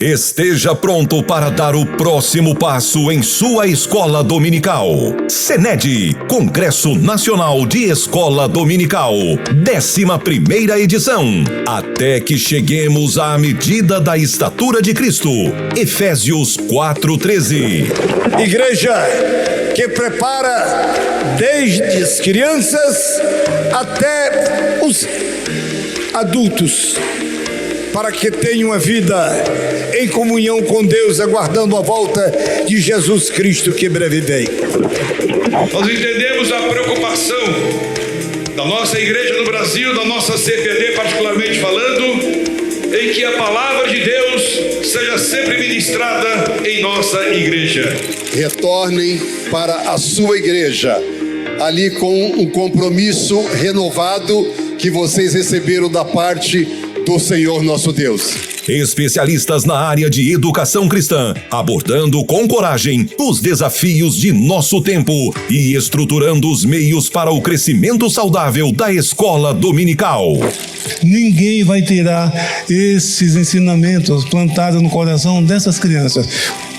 Esteja pronto para dar o próximo passo em sua escola dominical. SENED, Congresso Nacional de Escola Dominical, 11ª edição. Até que cheguemos à medida da estatura de Cristo. Efésios 4:13. Igreja que prepara desde as crianças até os adultos, para que tenham uma vida em comunhão com Deus, aguardando a volta de Jesus Cristo, que breve vem. Nós entendemos a preocupação da nossa igreja no Brasil, da nossa CPD particularmente falando, em que a palavra de Deus seja sempre ministrada em nossa igreja. Retornem para a sua igreja, ali com um compromisso renovado que vocês receberam da parte do Senhor nosso Deus. Especialistas na área de educação cristã, abordando com coragem os desafios de nosso tempo e estruturando os meios para o crescimento saudável da escola dominical. Ninguém vai tirar esses ensinamentos plantados no coração dessas crianças.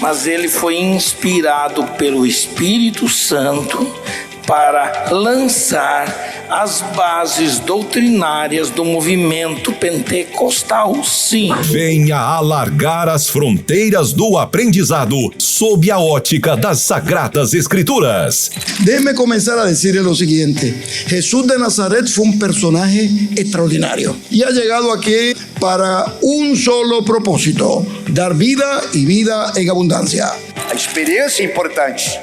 Mas ele foi inspirado pelo Espírito Santo para lançar as bases doutrinárias do movimento pentecostal, sim. Venha alargar as fronteiras do aprendizado sob a ótica das Sagradas Escrituras. Déjeme comenzar a decirle lo siguiente. Jesús de Nazaret fue un personaje extraordinario y ha llegado aquí para un solo propósito: dar vida y vida en abundancia. A experiência é importante,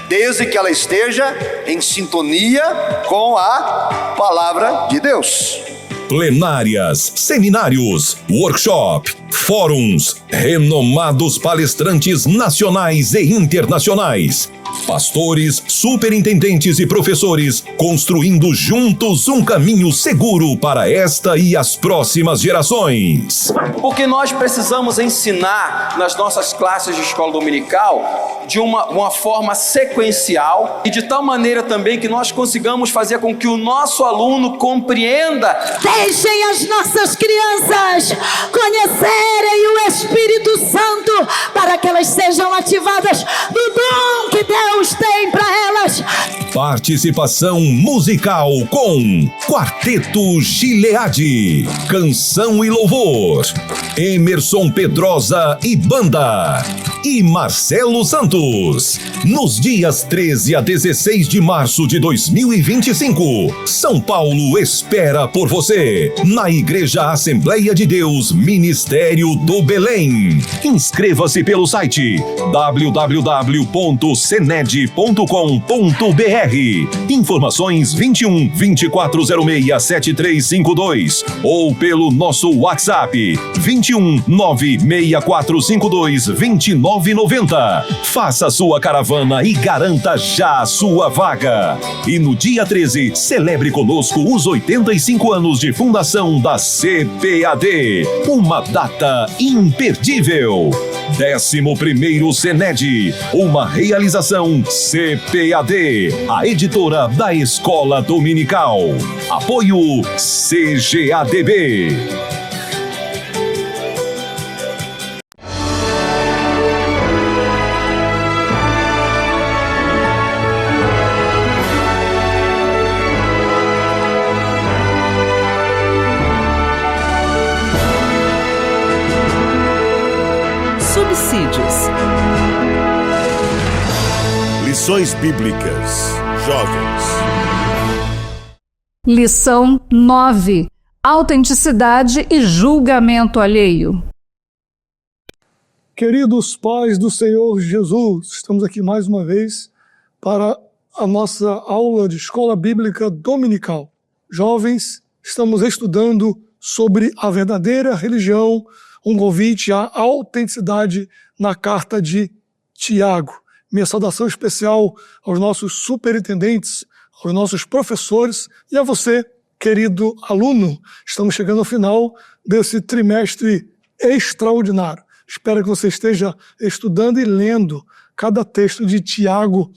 desde que ela esteja em sintonia com a palavra de Deus. Plenárias, seminários, workshop, fóruns, renomados palestrantes nacionais e internacionais, pastores, superintendentes e professores construindo juntos um caminho seguro para esta e as próximas gerações. Porque nós precisamos ensinar nas nossas classes de escola dominical de uma forma sequencial e de tal maneira também que nós consigamos fazer com que o nosso aluno compreenda. Deixem as nossas crianças conhecerem o Espírito Santo para que elas sejam ativadas do dom que Deus tem para elas. Participação musical com Quarteto Gileade, canção e louvor, Emerson Pedrosa e banda, e Marcelo Santos. Nos dias 13 a 16 de março de 2025, São Paulo espera por você, na Igreja Assembleia de Deus, Ministério do Belém. Inscreva-se pelo site www.sened.com.br. Informações 21 2406 7352 ou pelo nosso WhatsApp 21 96452 2990. Faça sua caravana e garanta já a sua vaga. E no dia 13, celebre conosco os 85 anos de fundação da CPAD. Uma data imperdível. 11º SENED, uma realização CPAD, a editora da Escola Dominical. Apoio CGADB. Subsídios. Lições Bíblicas. Jovens. Lição 9. Autenticidade e julgamento alheio. Queridos pais do Senhor Jesus, estamos aqui mais uma vez para a nossa aula de escola bíblica dominical. Jovens, estamos estudando sobre a verdadeira religião, um convite à autenticidade na carta de Tiago. Minha saudação especial aos nossos superintendentes, aos nossos professores e a você, querido aluno. Estamos chegando ao final desse trimestre extraordinário. Espero que você esteja estudando e lendo cada texto de Tiago,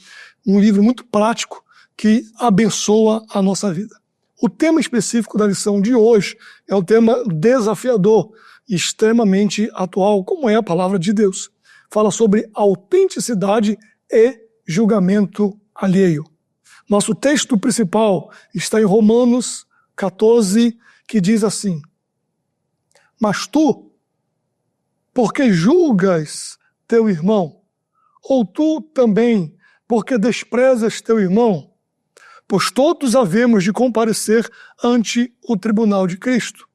um livro muito prático que abençoa a nossa vida. O tema específico da lição de hoje é o tema desafiador. extremamente atual, como é a palavra de Deus. Fala sobre autenticidade e julgamento alheio. Nosso texto principal está em Romanos 14, que diz assim: mas tu, porque julgas teu irmão? Ou tu também, porque desprezas teu irmão? Pois todos havemos de comparecer ante o tribunal de Cristo.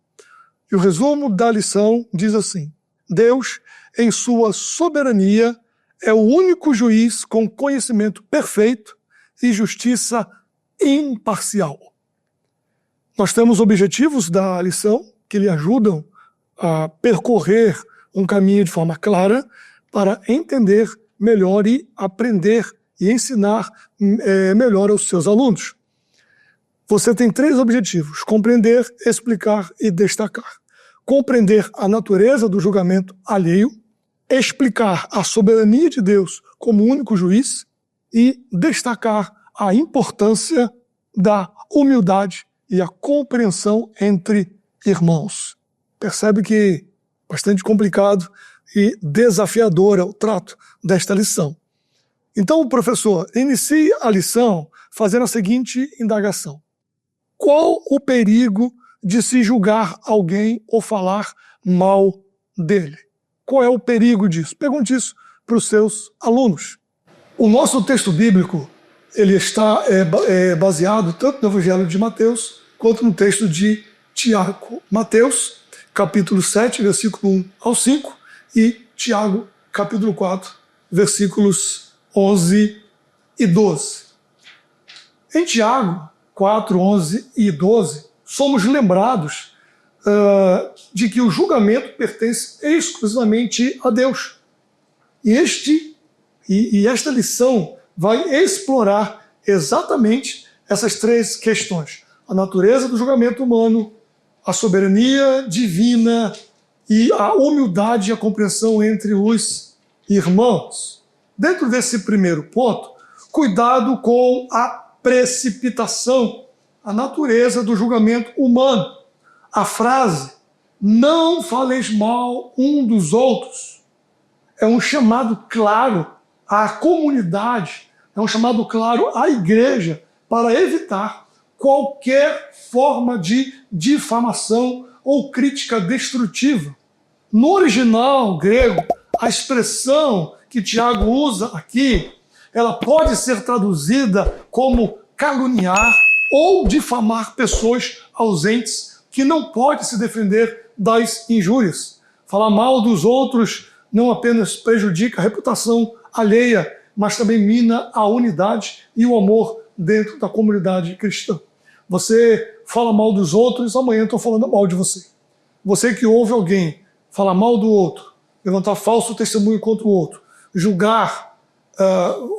E o resumo da lição diz assim: Deus, em sua soberania, é o único juiz com conhecimento perfeito e justiça imparcial. Nós temos objetivos da lição que lhe ajudam a percorrer um caminho de forma clara para entender melhor e aprender e ensinar melhor aos seus alunos. Você tem 3 objetivos: compreender, explicar e destacar. Compreender a natureza do julgamento alheio, explicar a soberania de Deus como único juiz e destacar a importância da humildade e a compreensão entre irmãos. Percebe que é bastante complicado e desafiador é o trato desta lição. Então o professor inicia a lição fazendo a seguinte indagação: qual o perigo de se julgar alguém ou falar mal dele? Qual é o perigo disso? Pergunte isso para os seus alunos. O nosso texto bíblico ele está baseado tanto no Evangelho de Mateus quanto no texto de Tiago. Mateus, capítulo 7, versículo 1 ao 5, e Tiago, capítulo 4, versículos 11 e 12. Em Tiago 4, 11 e 12, somos lembrados de que o julgamento pertence exclusivamente a Deus. E esta lição vai explorar exatamente essas 3 questões: a natureza do julgamento humano, a soberania divina e a humildade e a compreensão entre os irmãos. Dentro desse primeiro ponto, cuidado com a precipitação, a natureza do julgamento humano. A frase "não faleis mal um dos outros" é um chamado claro à comunidade, é um chamado claro à igreja para evitar qualquer forma de difamação ou crítica destrutiva. No original grego, a expressão que Tiago usa aqui, ela pode ser traduzida como caluniar ou difamar pessoas ausentes que não podem se defender das injúrias. Falar mal dos outros não apenas prejudica a reputação alheia, mas também mina a unidade e o amor dentro da comunidade cristã. Você fala mal dos outros, amanhã estão falando mal de você. Você que ouve alguém falar mal do outro, levantar falso testemunho contra o outro, julgar,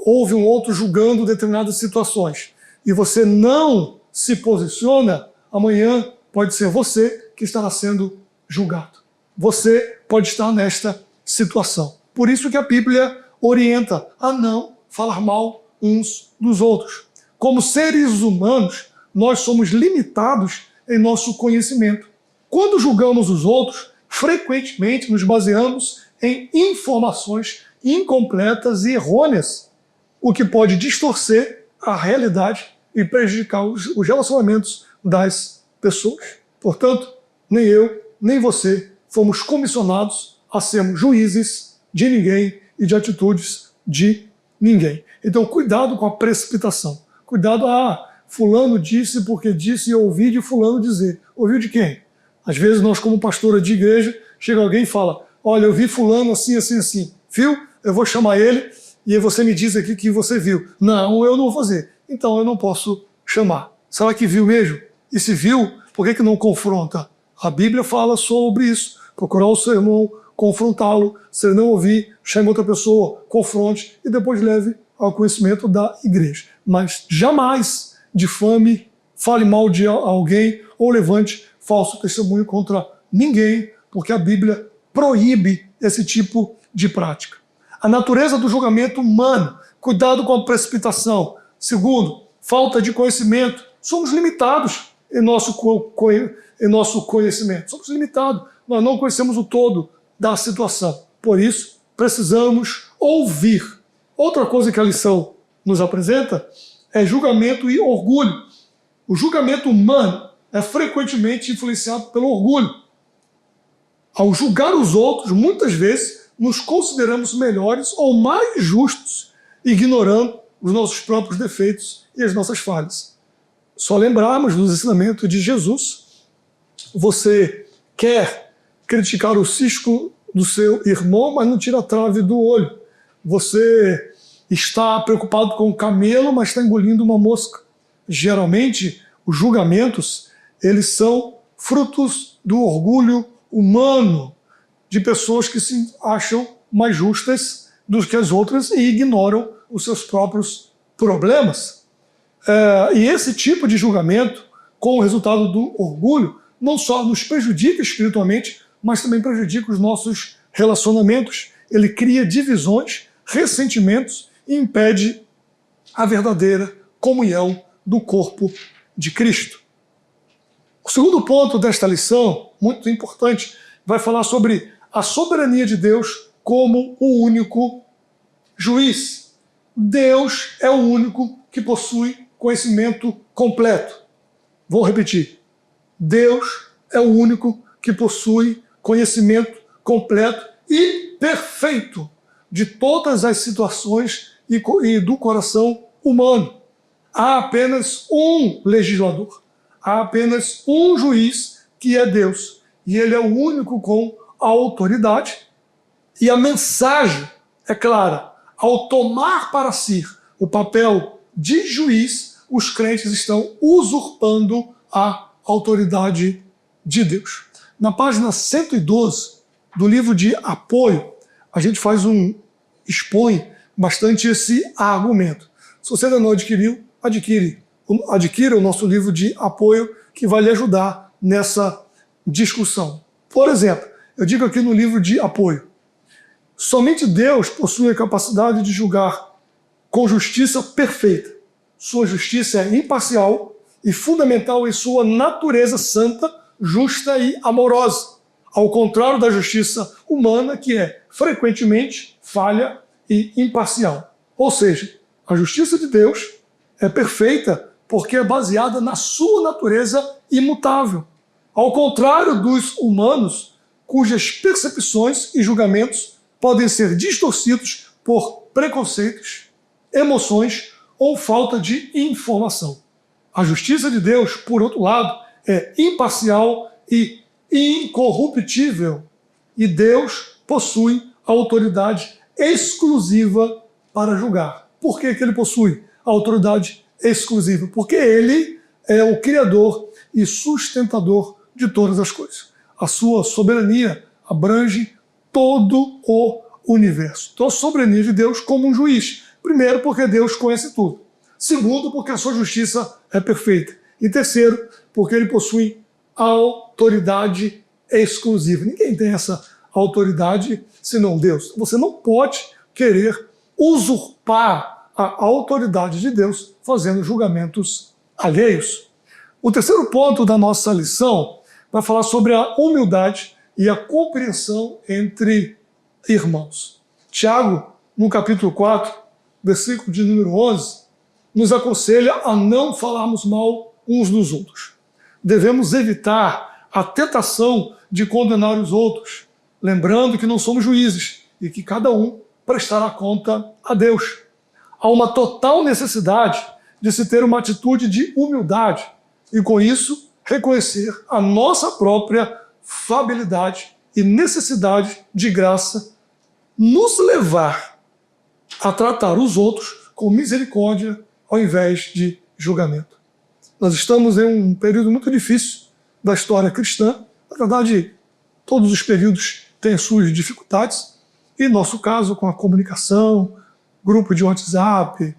ouve um outro julgando determinadas situações, e você não se posiciona, amanhã pode ser você que estará sendo julgado. Você pode estar nesta situação. Por isso que a Bíblia orienta a não falar mal uns dos outros. Como seres humanos, nós somos limitados em nosso conhecimento. Quando julgamos os outros, frequentemente nos baseamos em informações incompletas e errôneas, o que pode distorcer a realidade e prejudicar os relacionamentos das pessoas. Portanto, nem eu, nem você fomos comissionados a sermos juízes de ninguém e de atitudes de ninguém. Então, cuidado com a precipitação. Cuidado, fulano disse porque disse e eu ouvi de fulano dizer. Ouviu de quem? Às vezes nós, como pastora de igreja, chega alguém e fala: olha, eu vi fulano assim, assim, assim. Viu? Eu vou chamar ele e você me diz aqui que você viu. Não, eu não vou fazer. Então eu não posso chamar. Será que viu mesmo? E se viu, por que não confronta? A Bíblia fala sobre isso. Procurar o seu irmão, confrontá-lo. Se ele não ouvir, chame outra pessoa, confronte e depois leve ao conhecimento da igreja. Mas jamais difame, fale mal de alguém ou levante falso testemunho contra ninguém, porque a Bíblia proíbe esse tipo de prática. A natureza do julgamento humano, cuidado com a precipitação. Segundo, falta de conhecimento. Somos limitados em nosso conhecimento. Somos limitados, nós não conhecemos o todo da situação. Por isso, precisamos ouvir. Outra coisa que a lição nos apresenta é julgamento e orgulho. O julgamento humano é frequentemente influenciado pelo orgulho. Ao julgar os outros, muitas vezes nos consideramos melhores ou mais justos, ignorando os nossos próprios defeitos e as nossas falhas. Só lembrarmos dos ensinamentos de Jesus. Você quer criticar o cisco do seu irmão, mas não tira a trave do olho. Você está preocupado com o camelo, mas está engolindo uma mosca. Geralmente, os julgamentos, eles são frutos do orgulho humano, de pessoas que se acham mais justas do que as outras e ignoram os seus próprios problemas. E esse tipo de julgamento, com o resultado do orgulho, não só nos prejudica espiritualmente, mas também prejudica os nossos relacionamentos. Ele cria divisões, ressentimentos e impede a verdadeira comunhão do corpo de Cristo. O segundo ponto desta lição, muito importante, vai falar sobre a soberania de Deus como o único juiz. Deus é o único que possui conhecimento completo. Vou repetir. Deus é o único que possui conhecimento completo e perfeito de todas as situações e do coração humano. Há apenas um legislador, há apenas um juiz, que é Deus. E ele é o único com a autoridade. E a mensagem é clara. Ao tomar para si o papel de juiz, os crentes estão usurpando a autoridade de Deus. Na página 112 do livro de apoio, a gente expõe bastante esse argumento. Se você ainda não adquiriu, adquira o nosso livro de apoio, que vai lhe ajudar nessa discussão. Por exemplo, eu digo aqui no livro de apoio: somente Deus possui a capacidade de julgar com justiça perfeita. Sua justiça é imparcial e fundamental em sua natureza santa, justa e amorosa, ao contrário da justiça humana, que é frequentemente falha e imparcial. Ou seja, a justiça de Deus é perfeita porque é baseada na sua natureza imutável, ao contrário dos humanos, cujas percepções e julgamentos podem ser distorcidos por preconceitos, emoções ou falta de informação. A justiça de Deus, por outro lado, é imparcial e incorruptível, e Deus possui a autoridade exclusiva para julgar. Por que ele possui a autoridade exclusiva? Porque ele é o criador e sustentador de todas as coisas. A sua soberania abrange todo o universo. Então, a soberania de Deus como um juiz. Primeiro, porque Deus conhece tudo. Segundo, porque a sua justiça é perfeita. E terceiro, porque ele possui autoridade exclusiva. Ninguém tem essa autoridade senão Deus. Você não pode querer usurpar a autoridade de Deus fazendo julgamentos alheios. O terceiro ponto da nossa lição vai falar sobre a humildade e a compreensão entre irmãos. Tiago, no capítulo 4, versículo de número 11, nos aconselha a não falarmos mal uns dos outros. Devemos evitar a tentação de condenar os outros, lembrando que não somos juízes e que cada um prestará conta a Deus. Há uma total necessidade de se ter uma atitude de humildade e, com isso, reconhecer a nossa própria falibilidade e necessidade de graça, nos levar a tratar os outros com misericórdia ao invés de julgamento. Nós estamos em um período muito difícil da história cristã. Na verdade, todos os períodos têm suas dificuldades, e nosso caso com a comunicação, grupo de WhatsApp,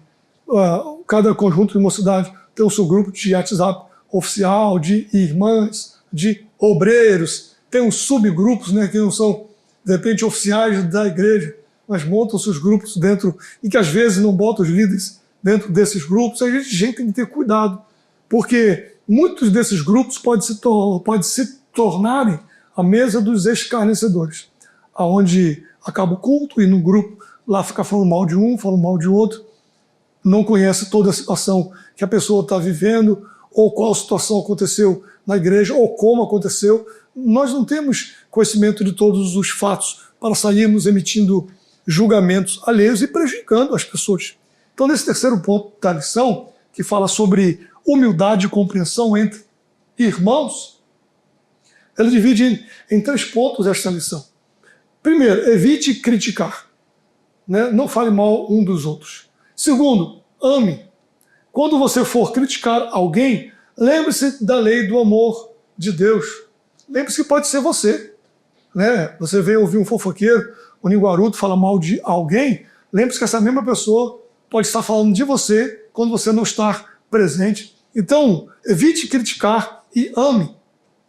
cada conjunto de mocidade tem o seu grupo de WhatsApp oficial, de irmãs, de obreiros, tem os subgrupos, né, que não são, de repente, oficiais da igreja, mas montam seus grupos dentro, e que às vezes não botam os líderes dentro desses grupos. A gente tem que ter cuidado, porque muitos desses grupos podem se tornarem a mesa dos escarnecedores, aonde acaba o culto e no grupo lá fica falando mal de um, falando mal de outro, não conhece toda a situação que a pessoa está vivendo, ou qual situação aconteceu na igreja, ou como aconteceu. Nós não temos conhecimento de todos os fatos para sairmos emitindo julgamentos alheios e prejudicando as pessoas. Então, nesse terceiro ponto da lição, que fala sobre humildade e compreensão entre irmãos, ela divide em 3 pontos esta lição. Primeiro, evite criticar, né? Não fale mal um dos outros. Segundo, ame. Quando você for criticar alguém, lembre-se da lei do amor de Deus. Lembre-se que pode ser você, né? Você veio ouvir um fofoqueiro, um linguarudo falar mal de alguém, lembre-se que essa mesma pessoa pode estar falando de você quando você não está presente. Então, evite criticar e ame.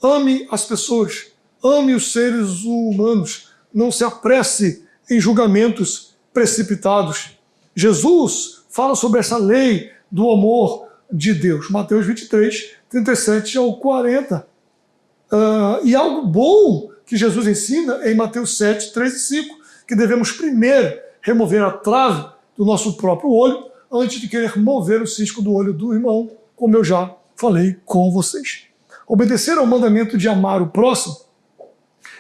Ame as pessoas, ame os seres humanos. Não se apresse em julgamentos precipitados. Jesus fala sobre essa lei do amor de Deus. Mateus 23, 37 ao 40. E algo bom que Jesus ensina é em Mateus 7, 3 e 5, que devemos primeiro remover a trave do nosso próprio olho antes de querer mover o cisco do olho do irmão, como eu já falei com vocês. Obedecer ao mandamento de amar o próximo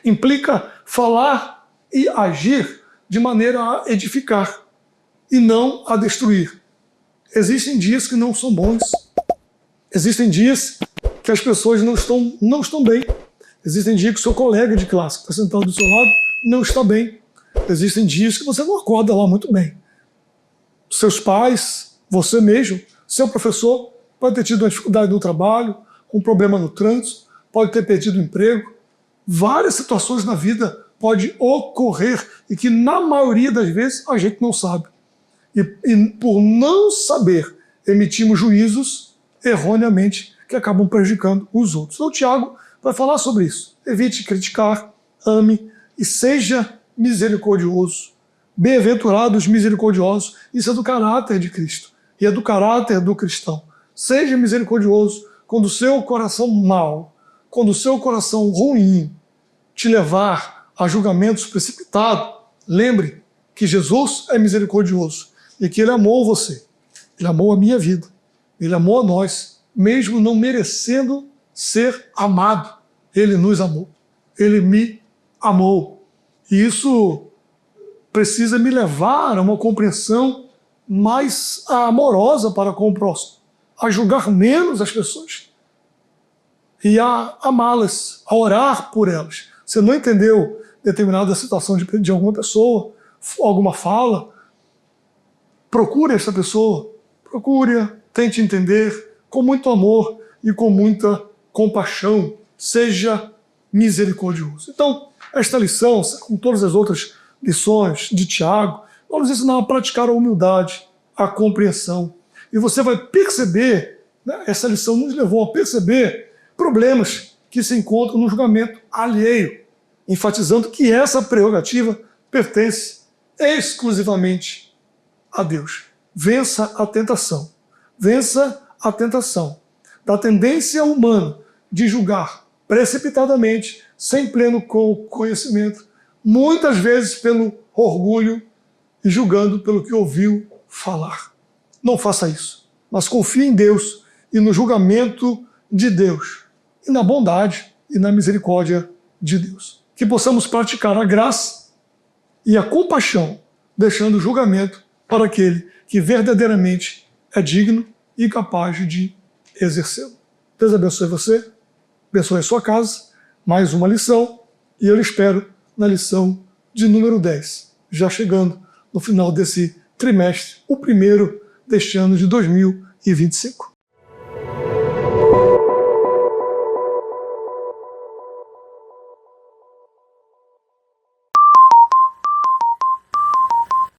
implica falar e agir de maneira a edificar e não a destruir. Existem dias que não são bons. Existem dias que as pessoas não estão bem. Existem dias que o seu colega de classe que está sentado do seu lado não está bem. Existem dias que você não acorda lá muito bem. Seus pais, você mesmo, seu professor pode ter tido uma dificuldade no trabalho, um problema no trânsito, pode ter perdido o emprego. Várias situações na vida podem ocorrer e que na maioria das vezes a gente não sabe. E por não saber, emitimos juízos erroneamente que acabam prejudicando os outros. Então, o Tiago vai falar sobre isso. Evite criticar, ame e seja misericordioso. Bem-aventurados misericordiosos. Isso é do caráter de Cristo e é do caráter do cristão. Seja misericordioso quando o seu coração mau, quando o seu coração ruim te levar a julgamentos precipitados. Lembre que Jesus é misericordioso e que Ele amou você. Ele amou a minha vida. Ele amou a nós, mesmo não merecendo ser amado. Ele nos amou. Ele me amou. E isso precisa me levar a uma compreensão mais amorosa para com o próximo, a julgar menos as pessoas e a amá-las, a orar por elas. Você não entendeu determinada situação de alguma pessoa, alguma fala, procure essa pessoa, procure-a, tente entender com muito amor e com muita compaixão. Seja misericordioso. Então, esta lição, como todas as outras lições de Tiago, vamos ensinar a praticar a humildade, a compreensão. E você vai perceber, né, essa lição nos levou a perceber problemas que se encontram no julgamento alheio, enfatizando que essa prerrogativa pertence exclusivamente a Deus. Vença a tentação. Vença a tentação da tendência humana de julgar precipitadamente, sem pleno conhecimento, muitas vezes pelo orgulho e julgando pelo que ouviu falar. Não faça isso, mas confie em Deus e no julgamento de Deus, e na bondade e na misericórdia de Deus. Que possamos praticar a graça e a compaixão, deixando o julgamento para aquele que verdadeiramente é digno e capaz de exercê-lo. Deus abençoe você, abençoe a sua casa, mais uma lição, e eu lhe espero na lição de número 10, já chegando no final desse trimestre, o primeiro deste ano de 2025.